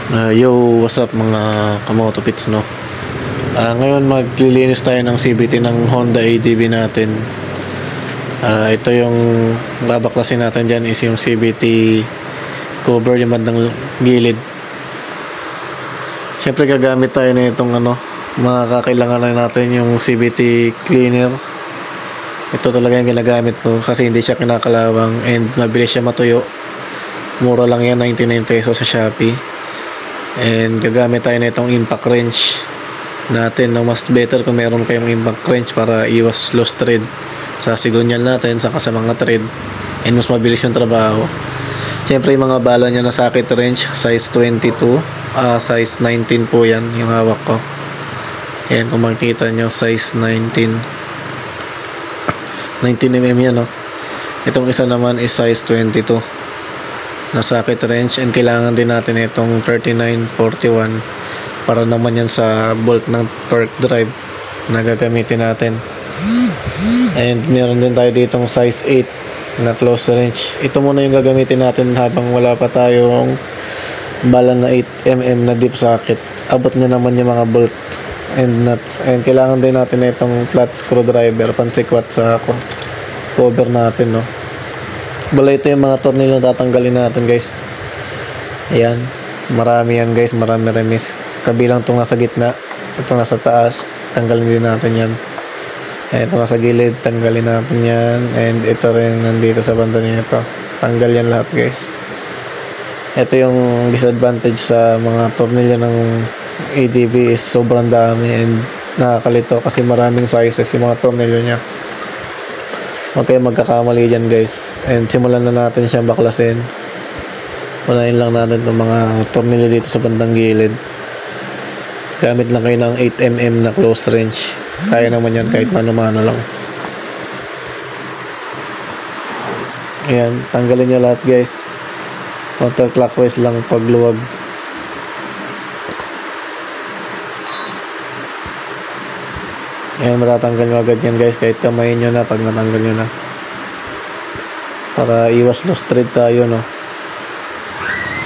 Yo, what's up mga kamoto pits, no? Ngayon maglilinis tayo ng CVT ng Honda ADV natin. Ito yung babaklasin natin dyan is yung CVT cover, yung bandang gilid. Siyempre gagamit tayo na itong makakailangan na natin yung CVT cleaner. Ito talaga yung ginagamit ko kasi hindi siya kinakalawang and mabilis siya matuyo. Mura lang yan, 99 pesos sa Shopee. And gagamit tayo na itong impact wrench natin, no? Mas better kung meron kayong impact wrench para iwas loose thread sa sigunyan natin saka sa mga thread, and mas mabilis yung trabaho. Siyempre yung mga bala niya na socket wrench size 22, size 19 po yan yung hawak ko. Ayan, kung makikita nyo, size 19mm yan, no? Itong isa naman is size 22 na socket wrench, and kailangan din natin itong 3941 para naman yan sa bolt ng torque drive na gagamitin natin. And meron din tayo ditong size 8 na close wrench. Ito muna yung gagamitin natin habang wala pa tayong bala na 8mm na deep socket. Abot na naman yung mga bolt and nuts. And kailangan din natin itong flat screwdriver pansikwat sa cover natin, no? Bala ito yung mga tornilyo na tatanggalin natin, guys. Ayan, marami yan, guys, marami remis. Kabilang itong nasa gitna, itong nasa taas, tanggalin din natin yan. Ayan, itong nasa gilid, tanggalin natin yan. And ito rin nandito sa banda nito, tanggal yan lahat, guys. Ito yung disadvantage sa mga tornilyo ng ADV is sobrang dami and nakakalito kasi maraming sizes yung mga tornilyo nya. Huwag kayong magkakamali dyan, guys. And simulan na natin siyang baklasin. Unahin lang natin itong mga tornilyo dito sa bandang gilid. Gamit lang kayo ng 8mm na close wrench. Kaya naman yan kahit mano-mano lang. Ayan, tanggalin nyo lahat, guys. Counterclockwise lang pagluwag. Ayan, matatanggal nyo agad yan, guys, kahit kamayin nyo na pag natanggal nyo na, para iwas loose thread tayo, no?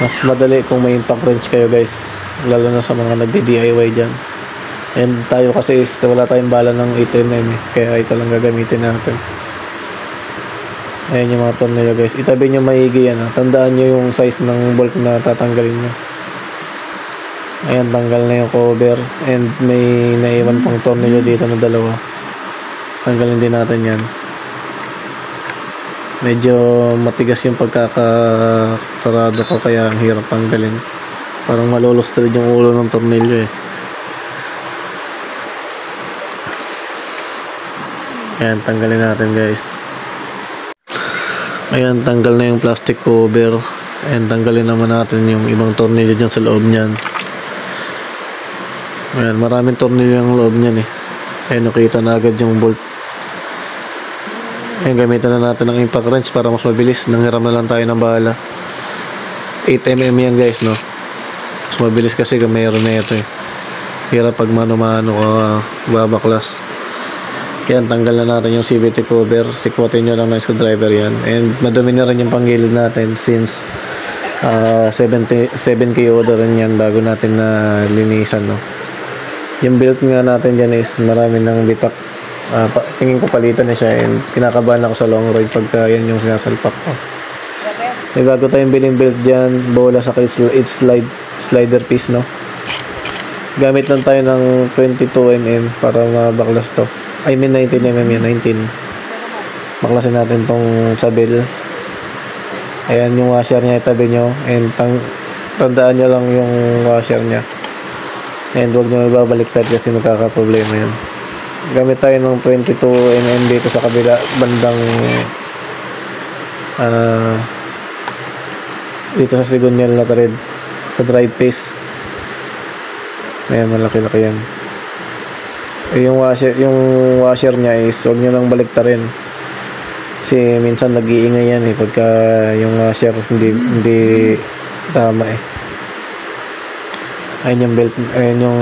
Mas madali kung may impact wrench kayo, guys, lalo na sa mga nagdi-DIY dyan. And tayo kasi is wala tayong bala ng 8mm kaya ito lang gagamitin natin. Ayan yung mga tornilyo, guys. Itabi nyo maigi yan, ha? Tandaan nyo yung size ng bolt na tatanggalin nyo. Ayan, tanggal na yung cover. And may naiwan pang tornilyo dito na dalawa. Tanggalin din natin yan. Medyo matigas yung pagkakatarado ko kaya ang hirap tanggalin. Parang malulustrid yung ulo ng tornilyo, eh. Ayan, tanggalin natin, guys. Ayan, tanggal na yung plastic cover. And tanggalin naman natin yung ibang tornilyo dyan sa loob nyan. Ayan, maraming tornilyo yung loob nyan, eh. Ayan, nakita na agad yung bolt. Ayan, gamitan na natin ng impact wrench para mas mabilis. Nanghiram na lang tayo ng bahala. 8mm yan, guys, no? Mas mabilis kasi mayroon na ito, eh. Hirap pag mano-mano babaklas. Kaya tanggal na natin yung CVT cover. Sikwatin nyo lang ng screwdriver yan. And madumi na rin yung panggilid natin since 7K order rin yan bago natin na linisan, no? Yung belt nga natin dyan is marami ng bitak. Tingin ko palitan na siya and kinakabahan ako sa long ride pagka yan yung sinasalpak ko. May bago tayong biling belt dyan, bola sa it's slider piece, no? Gamit lang tayo ng 22mm para mabaklas to. I mean 19mm yan, 19. Baklasin natin tong sabil. Ayan yung washer niya, itabi nyo. And tandaan nyo lang yung washer niya. And huwag nyo ibabaliktad kasi magkakaproblema yan. Gamit tayo ng 22mm dito sa kabila bandang dito sa sigunyal na thread sa drive piece. Ayan, malaki-laki yan. Yung washer niya is huwag nyo nang baliktarin kasi minsan nag-iingay yan, eh, pagka yung washer hindi tama, eh. Ayan yung belt, ayan yung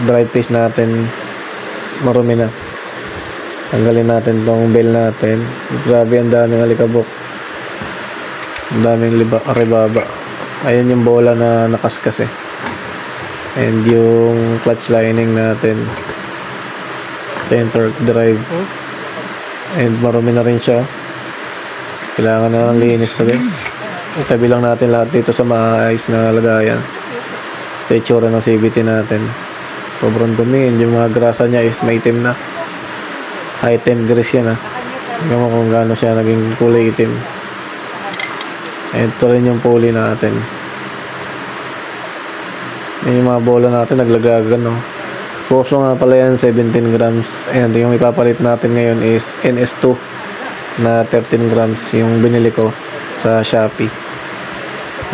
drive piece natin, marumi na. Tanggalin natin tong bell natin. Grabe, ang daming alikabok, ang daming aribaba. Ayan yung bola na nakaskas eh. And yung clutch lining natin. Ito yung torque drive. And marumi na rin siya. Kailangan na ng linis na guys. Itabi lang natin lahat dito sa maayos na lagayan. Ito yung tsura ng CVT natin. Sobrang dumi. Yung mga grasa niya is maitim na. High temp grease yan ha. Tingnan mo kung gaano siya naging kulay itim. And ito rin yung pulley natin. Yung mga bola natin naglagagan no. Poso nga pala yan 17 grams. And yung ipapalit natin ngayon is NS2 na 13 grams yung binili ko sa Shopee.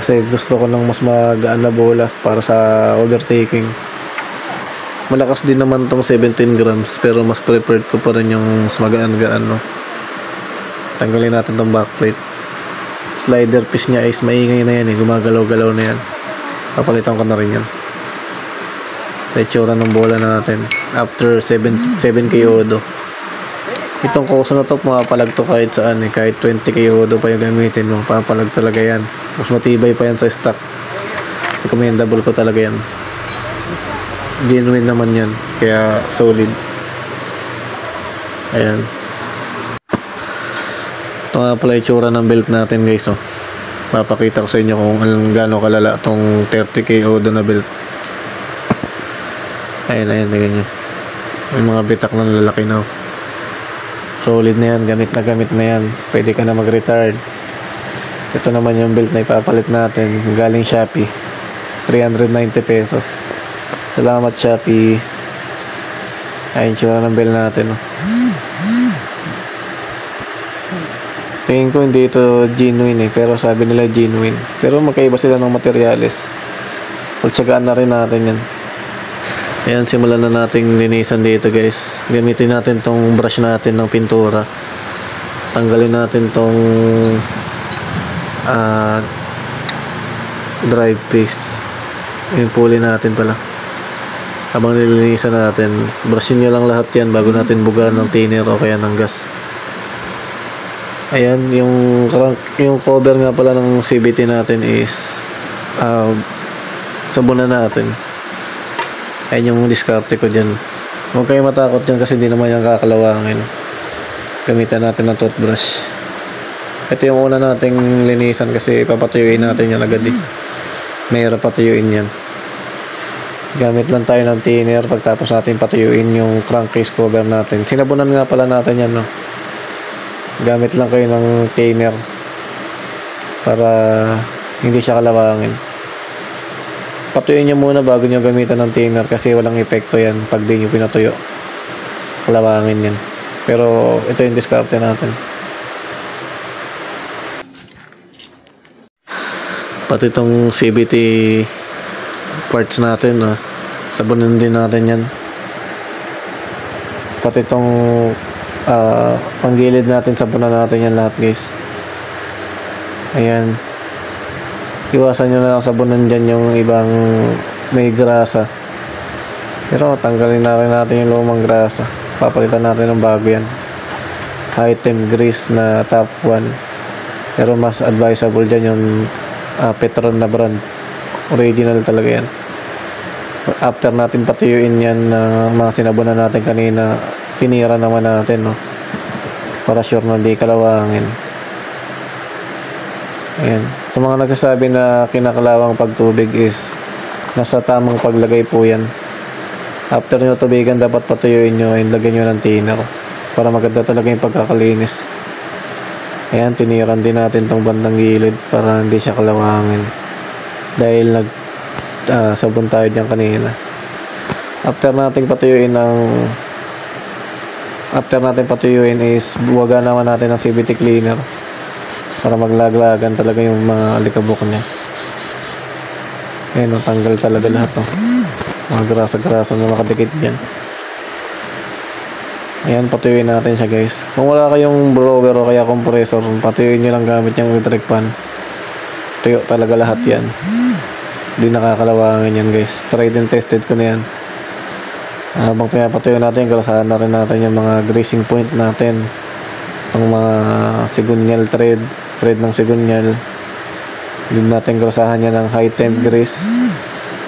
Kasi gusto ko ng mas magaan na bola para sa overtaking. Malakas din naman tong 17 grams pero mas preferred ko pa rin yung mas magaan-gaan no. Tanggalin natin tong backplate. Slider piece niya is maingay na yan eh. Gumagalaw-galaw na yan. Papalitan ko na rin yan. Ito itsura ng bola natin after 7 kyodo. Itong koso na to mapapalag to kahit saan eh. Kahit 20 kyodo pa yung gamitin mo, papalag talaga yan. Mas matibay pa yan sa stock. Recommendable ko talaga yan. Genuine naman yan, kaya solid. Ayan. Ito nga pala itsura ng belt natin guys oh. Papakita ko sa inyo kung gaano kalala itong 30 kyodo na belt. Ayan, tingnan nyo. May mga bitak na lalaki na. Solid na yan, gamit na yan. Pwede ka na mag-retard. Ito naman yung belt na ipapalit natin. Galing Shopee. 390 pesos. Salamat Shopee. Ayan, tsura ng belt natin. Tingin ko hindi ito genuine eh. Pero sabi nila genuine. Pero magkaiba sila ng materyales. Pagtsagaan na rin natin yan. Ayan, simulan na nating linisan dito guys. Gamitin natin tong brush natin ng pintura. Tanggalin natin tong drive piece. Yung pulley natin pala. Habang nilinisan natin, brushin nyo lang lahat yan bago natin bugaan ng thinner o kaya ng gas. Ayan, yung cover nga pala ng CVT natin is sabunan natin. Ayan yung diskarte ko dyan. Huwag kayo matakot dyan kasi hindi naman yung kakalawangin. Gamitan natin ng toothbrush. Ito yung una nating linisan kasi papatuyuin natin yan agad eh. Mayroon patuyuin yan. Gamit lang tayo ng thinner pagtapos natin patuyuin yung crankcase cover natin. Sinabunan nga pala natin yan no. Gamit lang kayo ng thinner para hindi siya kalawangin. Patuyuin nyo muna bago nyo gamitan ng thinner kasi walang epekto yan pag di nyo pinatuyo. Kalawangin yan. Pero ito yung diskarte natin. Pati itong CVT parts natin sabunin din natin yan. Pati itong panggilid natin sabunan natin yan lahat guys. Ayan. Iwasan nyo na lang sabunan dyan yung ibang may grasa. Pero tanggalin na rin natin yung lumang grasa. Papalitan natin ng bago yan. High temp grease na top 1. Pero mas advisable dyan yung Petron na brand. Original talaga yan. After natin patuyuin yan mga sinabunan natin kanina, tinira naman natin no? Para sure na di kalawangin. Ayan. Sa mga nagsasabi na kinakalawang pagtubig is nasa tamang paglagay po yan. After nyo tubigan, dapat patuyuin nyo and lagyan nyo ng thinner para maganda talaga yung pagkakalinis. Ayan, tiniran din natin tong bandang gilid para hindi siya kalawangin dahil sabon tayo dyan kanina. After natin patuyuin is buwaga naman natin ng CVT cleaner para maglaglagan talaga yung mga alikabok niya. Ayan, tanggal talaga lahat mga grasa-grasa na nakadikit dyan. Ayan, patuyuin natin siya guys. Kung wala kayong blower o kaya compressor, patuyuin nyo lang gamit yung electric fan. Tuyo talaga lahat yan. Hindi nakakalawangin yan guys. Tried and tested ko na yan. Habang pinapatuyo natin, galasahan na rin natin yung mga greasing point natin. Itong mga sigunyal thread ng sigunyal. Hindi natin grasahan yan ng high temp grease.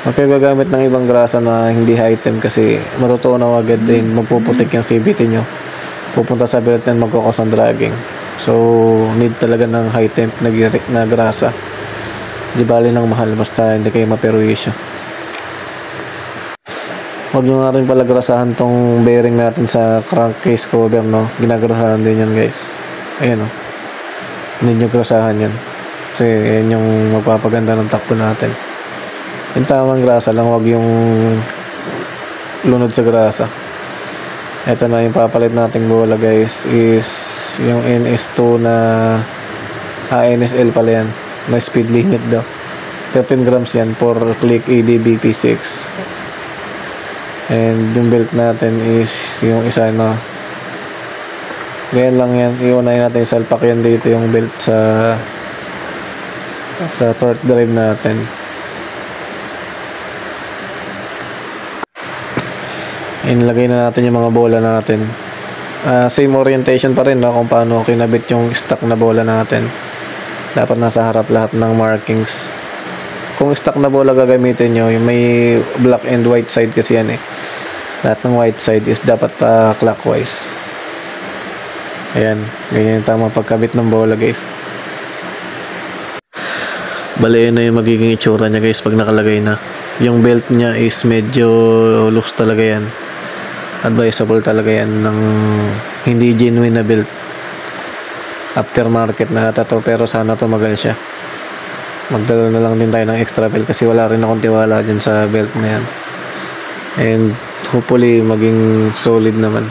Huwag kayo gagamit ng ibang grasa na hindi high temp kasi matutunaw agad din, magpuputik yung CVT nyo. Pupunta sa belt and magkakos ng dragging. So, need talaga ng high temp na grasa. Di bali ng mahal basta hindi kayo maperwisyo. Huwag nyo nga rin pala grasahan tong bearing natin sa crankcase cover, no? Ginagrasahan din yan, guys. Ayan, no? Need nyo grasahan yan. Kasi yan yung magpapaganda ng takbo natin. Yung tamang grasa lang, huwag yung lunod sa grasa. Ito na yung papalit nating bola, guys, is yung NS2 na NSL pala yan, na speed limit daw. 13 grams yan for click ADB P6. And yung belt natin is yung isa na ganyan lang yan. Iunahin natin yung salpak yan dito, yung belt sa torque drive natin. Inilagay na natin yung mga bola natin. Same orientation pa rin, no, kung paano kinabit yung stock na bola natin. Dapat nasa harap lahat ng markings. Kung stock na bola gagamitin nyo, yung may black and white side kasi yan eh. Lahat ng white side is dapat pa clockwise. Ayan, ganyan yung tamang pagkabit ng bola, guys. Bale, yun na yung magiging itsura niya, guys, pag nakalagay na. Yung belt niya is medyo loose talaga yan. Advisable talaga yan ng hindi genuine na belt. Aftermarket na ata to, pero sana tumagal siya. Magdala na lang din tayo ng extra belt kasi wala rin akong tiwala dyan sa belt na yan. And hopefully maging solid naman.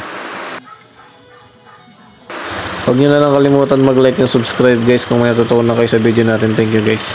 Huwag nyo na lang kalimutan mag-like and subscribe, guys, kung may natutunan kayo sa video natin. Thank you, guys.